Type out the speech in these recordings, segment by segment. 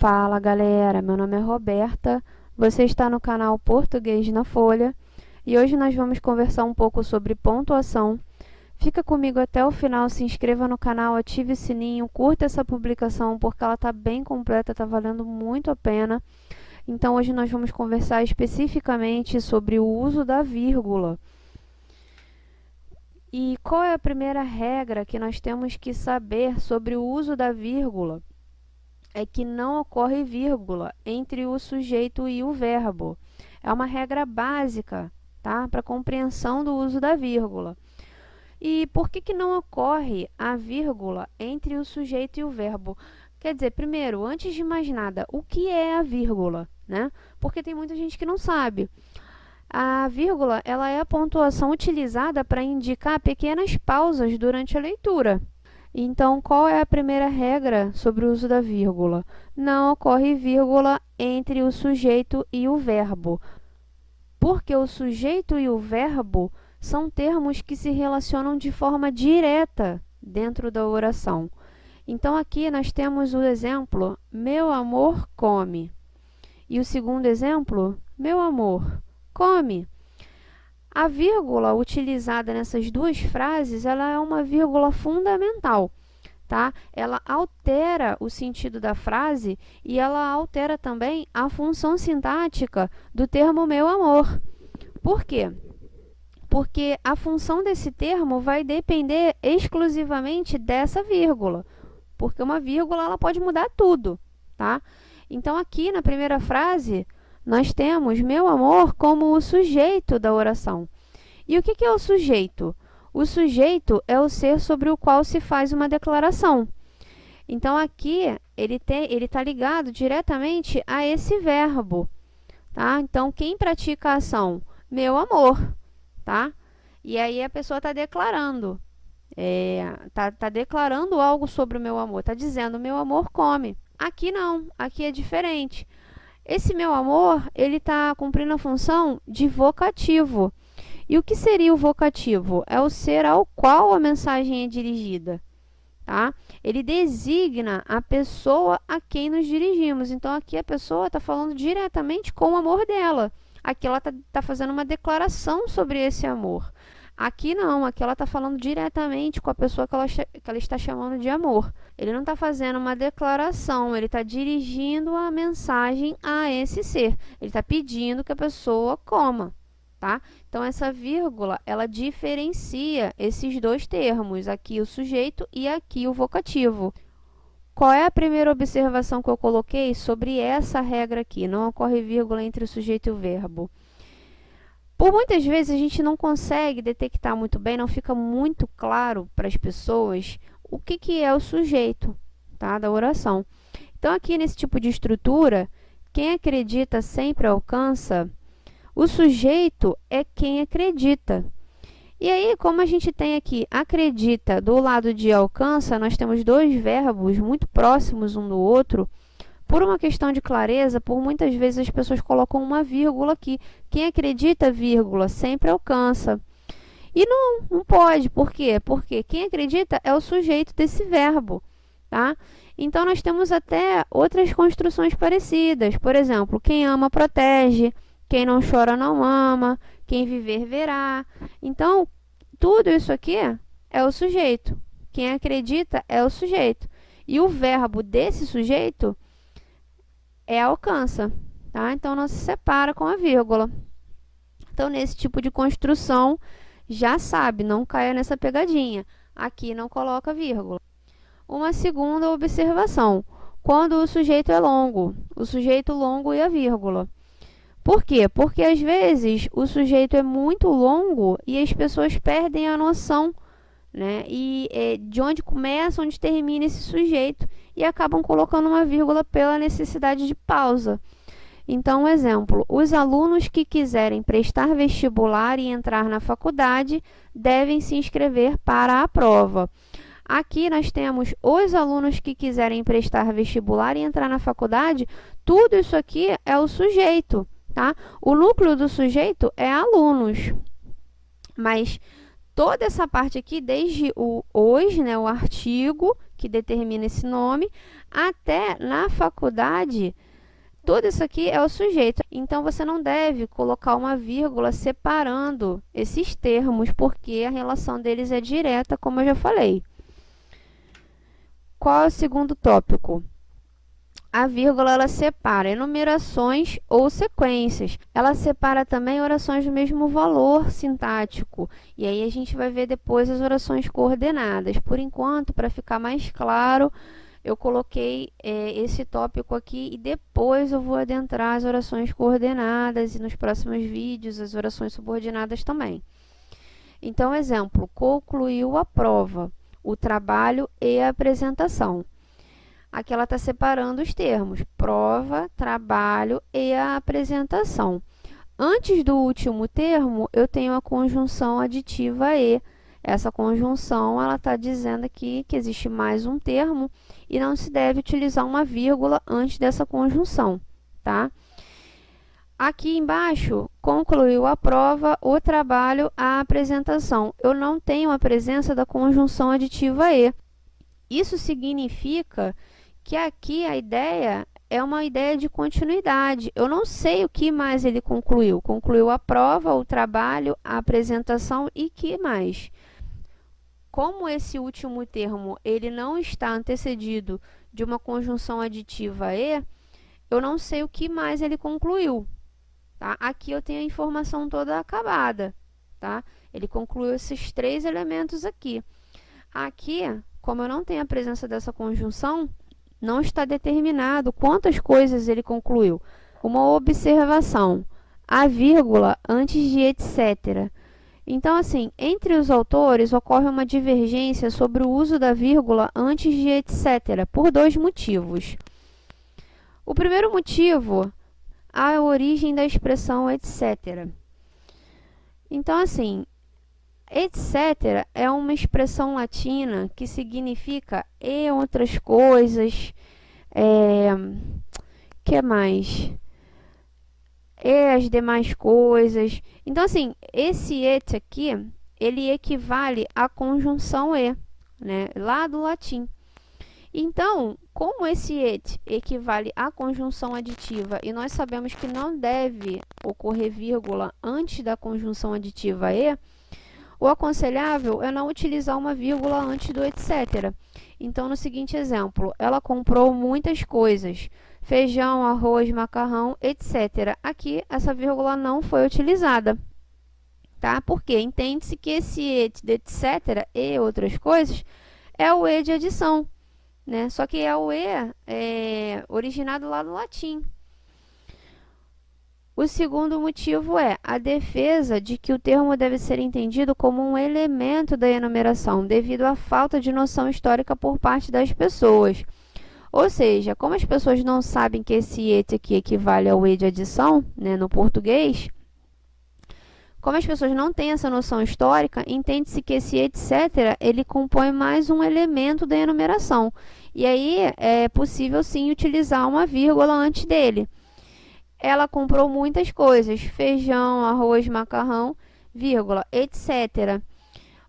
Fala galera, meu nome é Roberta, você está no canal Português na Folha e hoje nós vamos conversar um pouco sobre pontuação. Fica comigo até o final, se inscreva no canal, ative o sininho, curta essa publicação porque ela está bem completa, está valendo muito a pena. Então hoje nós vamos conversar especificamente sobre o uso da vírgula. E qual é a primeira regra que nós temos que saber sobre o uso da vírgula? É que não ocorre vírgula entre o sujeito e o verbo. É uma regra básica, tá? Para compreensão do uso da vírgula. E por que não ocorre a vírgula entre o sujeito e o verbo? Quer dizer, primeiro, antes de mais nada, o que é a vírgula, né? Porque tem muita gente que não sabe. A vírgula, ela é a pontuação utilizada para indicar pequenas pausas durante a leitura. Então, qual é a primeira regra sobre o uso da vírgula? Não ocorre vírgula entre o sujeito e o verbo, porque o sujeito e o verbo são termos que se relacionam de forma direta dentro da oração. Então, aqui nós temos o exemplo, meu amor come. E o segundo exemplo, meu amor come. A vírgula utilizada nessas duas frases, ela é uma vírgula fundamental, tá? Ela altera o sentido da frase e ela altera também a função sintática do termo meu amor. Por quê? Porque a função desse termo vai depender exclusivamente dessa vírgula, porque uma vírgula ela pode mudar tudo, tá? Então, aqui na primeira frase, nós temos meu amor como o sujeito da oração. E o que é o sujeito? O sujeito é o ser sobre o qual se faz uma declaração. Então, aqui, ele está ligado diretamente a esse verbo, tá? Então, quem pratica a ação? Meu amor, tá? E aí, a pessoa está declarando. Tá declarando algo sobre o meu amor. Está dizendo, meu amor come. Aqui não, aqui é diferente. Esse meu amor, ele está cumprindo a função de vocativo. E o que seria o vocativo? É o ser ao qual a mensagem é dirigida, tá? Ele designa a pessoa a quem nos dirigimos. Então, aqui a pessoa está falando diretamente com o amor dela. Aqui ela está fazendo uma declaração sobre esse amor. Aqui não, aqui ela está falando diretamente com a pessoa que ela está chamando de amor. Ele não está fazendo uma declaração, ele está dirigindo a mensagem a esse ser. Ele está pedindo que a pessoa coma, tá? Então, essa vírgula, ela diferencia esses dois termos, aqui o sujeito e aqui o vocativo. Qual é a primeira observação que eu coloquei sobre essa regra aqui? Não ocorre vírgula entre o sujeito e o verbo. Por muitas vezes a gente não consegue detectar muito bem, não fica muito claro para as pessoas o que é o sujeito, tá, da oração. Então, aqui nesse tipo de estrutura, quem acredita sempre alcança. O sujeito é quem acredita. E aí, como a gente tem aqui acredita do lado de alcança, nós temos dois verbos muito próximos um do outro. Por uma questão de clareza, por muitas vezes as pessoas colocam uma vírgula aqui. Quem acredita, vírgula, sempre alcança. E não pode. Por quê? Porque quem acredita é o sujeito desse verbo, tá? Então, nós temos até outras construções parecidas. Por exemplo, quem ama, protege. Quem não chora, não ama. Quem viver, verá. Então, tudo isso aqui é o sujeito. Quem acredita é o sujeito. E o verbo desse sujeito é alcança, tá? Então, não se separa com a vírgula. Então, nesse tipo de construção, já sabe, não caia nessa pegadinha. Aqui não coloca vírgula. Uma segunda observação. Quando o sujeito é longo, o sujeito longo e a vírgula. Por quê? Porque, às vezes, o sujeito é muito longo e as pessoas perdem a noção, né? De onde começa, onde termina esse sujeito e acabam colocando uma vírgula pela necessidade de pausa. Então, um exemplo, os alunos que quiserem prestar vestibular e entrar na faculdade devem se inscrever para a prova. Aqui nós temos os alunos que quiserem prestar vestibular e entrar na faculdade, tudo isso aqui é o sujeito, tá? O núcleo do sujeito é alunos, mas toda essa parte aqui, desde o hoje, né, o artigo, que determina esse nome, até na faculdade, tudo isso aqui é o sujeito. Então, você não deve colocar uma vírgula separando esses termos, porque a relação deles é direta, como eu já falei. Qual é o segundo tópico? A vírgula, ela separa enumerações ou sequências. Ela separa também orações do mesmo valor sintático. E aí a gente vai ver depois as orações coordenadas. Por enquanto, para ficar mais claro, eu coloquei esse tópico aqui e depois eu vou adentrar as orações coordenadas e nos próximos vídeos as orações subordinadas também. Então, exemplo, concluiu a prova, o trabalho e a apresentação. Aqui ela está separando os termos, prova, trabalho e a apresentação. Antes do último termo, eu tenho a conjunção aditiva e. Essa conjunção, ela está dizendo aqui que existe mais um termo e não se deve utilizar uma vírgula antes dessa conjunção, tá? Aqui embaixo, concluiu a prova, o trabalho, a apresentação. Eu não tenho a presença da conjunção aditiva e. Isso significa que aqui a ideia é uma ideia de continuidade. Eu não sei o que mais ele concluiu. Concluiu a prova, o trabalho, a apresentação e que mais? Como esse último termo ele não está antecedido de uma conjunção aditiva e, eu não sei o que mais ele concluiu. Tá? Aqui eu tenho a informação toda acabada. Tá? Ele concluiu esses 3 elementos aqui. Aqui, como eu não tenho a presença dessa conjunção, não está determinado quantas coisas ele concluiu. Uma observação, a vírgula antes de etc. Então, assim, entre os autores ocorre uma divergência sobre o uso da vírgula antes de etc. por 2 motivos. O primeiro motivo, a origem da expressão etc. Então, assim, etc. é uma expressão latina que significa e outras coisas, que mais? E as demais coisas. Então, assim, esse et aqui, ele equivale à conjunção e, né? Lá do latim. Então, como esse et equivale à conjunção aditiva e nós sabemos que não deve ocorrer vírgula antes da conjunção aditiva e, o aconselhável é não utilizar uma vírgula antes do etc. Então, no seguinte exemplo, ela comprou muitas coisas, feijão, arroz, macarrão, etc. Aqui, essa vírgula não foi utilizada, tá? Porque entende-se que esse et de etc. e outras coisas é o e de adição, né? Só que é o e originado lá do latim. O segundo motivo é a defesa de que o termo deve ser entendido como um elemento da enumeração, devido à falta de noção histórica por parte das pessoas. Ou seja, como as pessoas não sabem que esse et aqui equivale ao e de adição, né, no português, como as pessoas não têm essa noção histórica, entende-se que esse etc. ele compõe mais um elemento da enumeração. E aí é possível sim utilizar uma vírgula antes dele. Ela comprou muitas coisas, feijão, arroz, macarrão, vírgula, etc.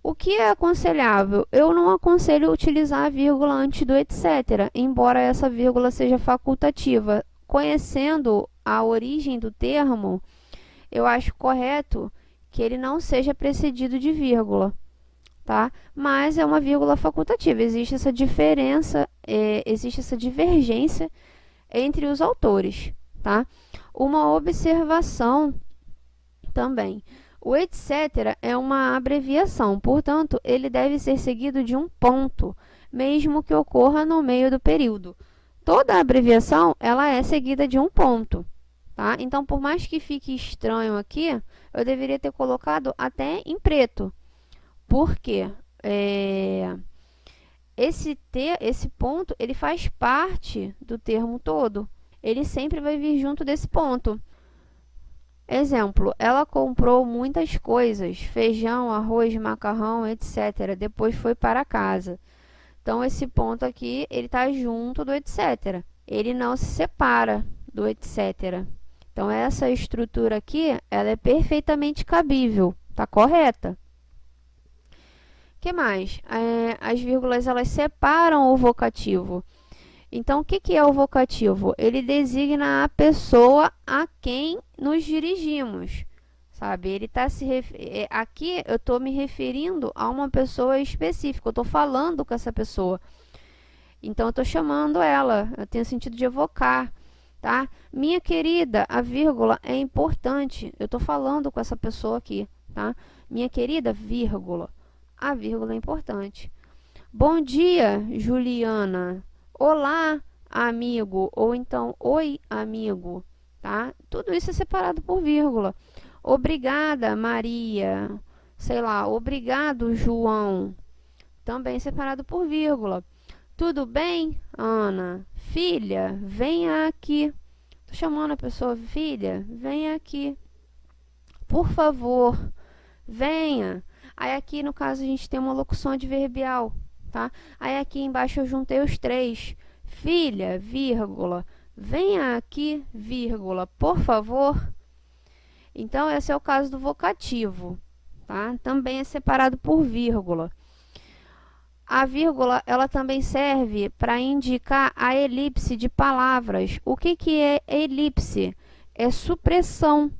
O que é aconselhável? Eu não aconselho utilizar a vírgula antes do etc., embora essa vírgula seja facultativa. Conhecendo a origem do termo, eu acho correto que ele não seja precedido de vírgula, tá? Mas é uma vírgula facultativa, existe essa diferença, existe essa divergência entre os autores, tá? Uma observação também. O etc. é uma abreviação, portanto, ele deve ser seguido de um ponto, mesmo que ocorra no meio do período. Toda abreviação, ela é seguida de um ponto, tá? Então, por mais que fique estranho aqui, eu deveria ter colocado até em preto. Por quê? Esse ponto, ele faz parte do termo todo. Ele sempre vai vir junto desse ponto. Exemplo, ela comprou muitas coisas, feijão, arroz, macarrão, etc. Depois foi para casa. Então, esse ponto aqui, ele está junto do etc. Ele não se separa do etc. Então, essa estrutura aqui, ela é perfeitamente cabível, está correta. Que mais? As vírgulas, elas separam o vocativo. Então, o que que é o vocativo? Ele designa a pessoa a quem nos dirigimos, sabe? Ele está aqui eu estou me referindo a uma pessoa específica, eu estou falando com essa pessoa. Então, eu estou chamando ela, eu tenho sentido de evocar, tá? Minha querida, a vírgula é importante, eu estou falando com essa pessoa aqui, tá? Minha querida, vírgula, a vírgula é importante. Bom dia, Juliana. Olá, amigo. Ou então, oi, amigo, tá? Tudo isso é separado por vírgula. Obrigada, Maria. Sei lá, obrigado, João. Também separado por vírgula. Tudo bem, Ana? Filha, venha aqui. Tô chamando a pessoa, filha, venha aqui. Por favor, venha. Aí aqui, no caso, a gente tem uma locução adverbial, tá? Aí aqui embaixo eu juntei os três. Filha, vírgula, venha aqui, vírgula, por favor. Então, esse é o caso do vocativo, tá? Também é separado por vírgula. A vírgula, ela também serve para indicar a elipse de palavras. O que que é elipse? É supressão.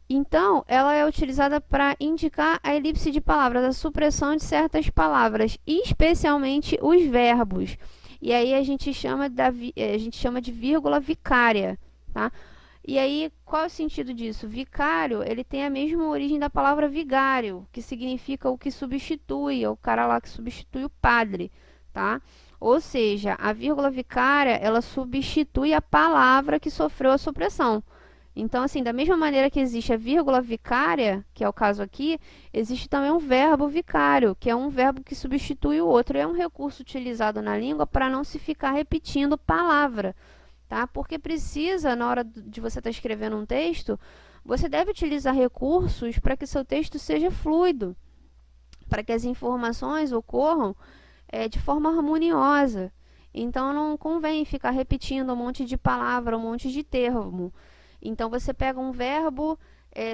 Então, ela é utilizada para indicar a elipse de palavras, a supressão de certas palavras, especialmente os verbos. E aí a gente chama de vírgula vicária, tá? E aí, qual é o sentido disso? Vicário, ele tem a mesma origem da palavra vigário, que significa o que substitui, é o cara lá que substitui o padre, tá? Ou seja, a vírgula vicária, ela substitui a palavra que sofreu a supressão. Então, assim, da mesma maneira que existe a vírgula vicária, que é o caso aqui, existe também um verbo vicário, que é um verbo que substitui o outro. É um recurso utilizado na língua para não se ficar repetindo palavra, tá? Porque precisa, na hora de você estar escrevendo um texto, você deve utilizar recursos para que seu texto seja fluido, para que as informações ocorram de forma harmoniosa. Então, não convém ficar repetindo um monte de palavra, um monte de termo. Então, você pega um verbo,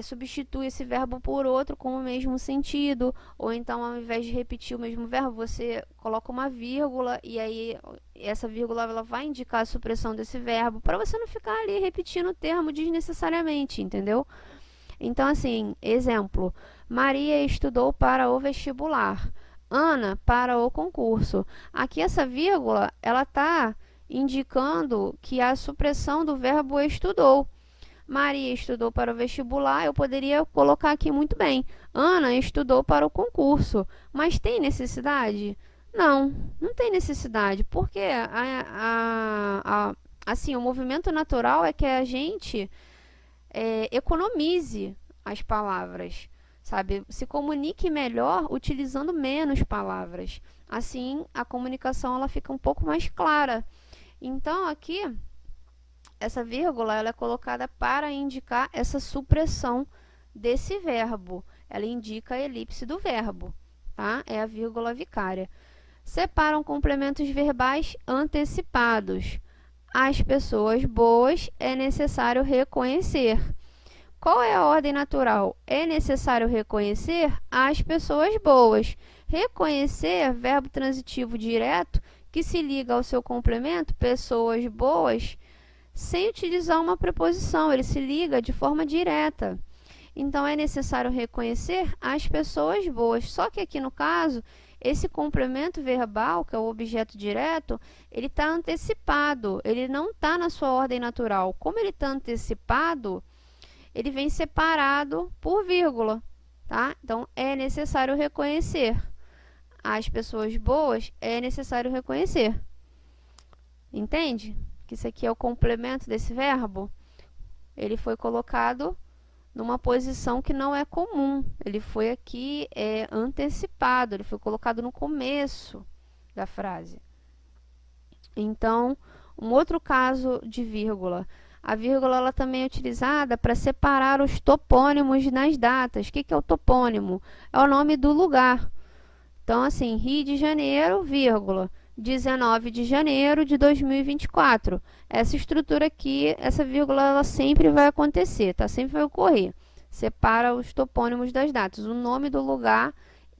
substitui esse verbo por outro com o mesmo sentido, ou então, ao invés de repetir o mesmo verbo, você coloca uma vírgula, e aí essa vírgula ela vai indicar a supressão desse verbo, para você não ficar ali repetindo o termo desnecessariamente, entendeu? Então, assim, exemplo, Maria estudou para o vestibular, Ana para o concurso. Aqui essa vírgula, ela está indicando que a supressão do verbo estudou. Maria estudou para o vestibular, eu poderia colocar aqui muito bem. Ana estudou para o concurso. Mas tem necessidade? Não, não tem necessidade, porque assim, o movimento natural é que a gente economize as palavras, sabe? Se comunique melhor utilizando menos palavras. Assim, a comunicação ela fica um pouco mais clara. Então, aqui essa vírgula ela é colocada para indicar essa supressão desse verbo. Ela indica a elipse do verbo, tá? É a vírgula vicária. Separam complementos verbais antecipados. As pessoas boas é necessário reconhecer. Qual é a ordem natural? É necessário reconhecer as pessoas boas. Reconhecer, verbo transitivo direto, que se liga ao seu complemento, pessoas boas, sem utilizar uma preposição, ele se liga de forma direta. Então, é necessário reconhecer as pessoas boas. Só que aqui no caso, esse complemento verbal, que é o objeto direto, ele está antecipado, ele não está na sua ordem natural. Como ele está antecipado, ele vem separado por vírgula, tá? Então, é necessário reconhecer. As pessoas boas é necessário reconhecer. Entende? Que isso aqui é o complemento desse verbo. Ele foi colocado numa posição que não é comum. Ele foi aqui antecipado, ele foi colocado no começo da frase. Então, um outro caso de vírgula. A vírgula ela também é utilizada para separar os topônimos nas datas. O que é o topônimo? É o nome do lugar. Então, assim, Rio de Janeiro, vírgula, 19 de janeiro de 2024. Essa estrutura aqui, essa vírgula, ela sempre vai acontecer, tá? Sempre vai ocorrer. Separa os topônimos das datas. O nome do lugar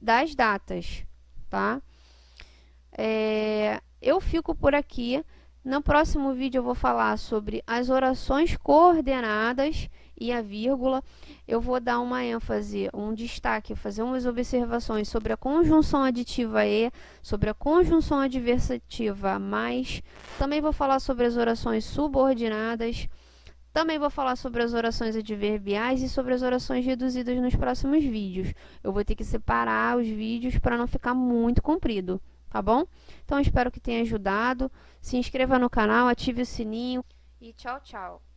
das datas, tá? Eu fico por aqui. No próximo vídeo eu vou falar sobre as orações coordenadas e a vírgula. Eu vou dar uma ênfase, um destaque, fazer umas observações sobre a conjunção aditiva e, sobre a conjunção adversativa mais. Também vou falar sobre as orações subordinadas. Também vou falar sobre as orações adverbiais e sobre as orações reduzidas nos próximos vídeos. Eu vou ter que separar os vídeos para não ficar muito comprido, tá bom? Então, espero que tenha ajudado. Se inscreva no canal, ative o sininho e tchau, tchau!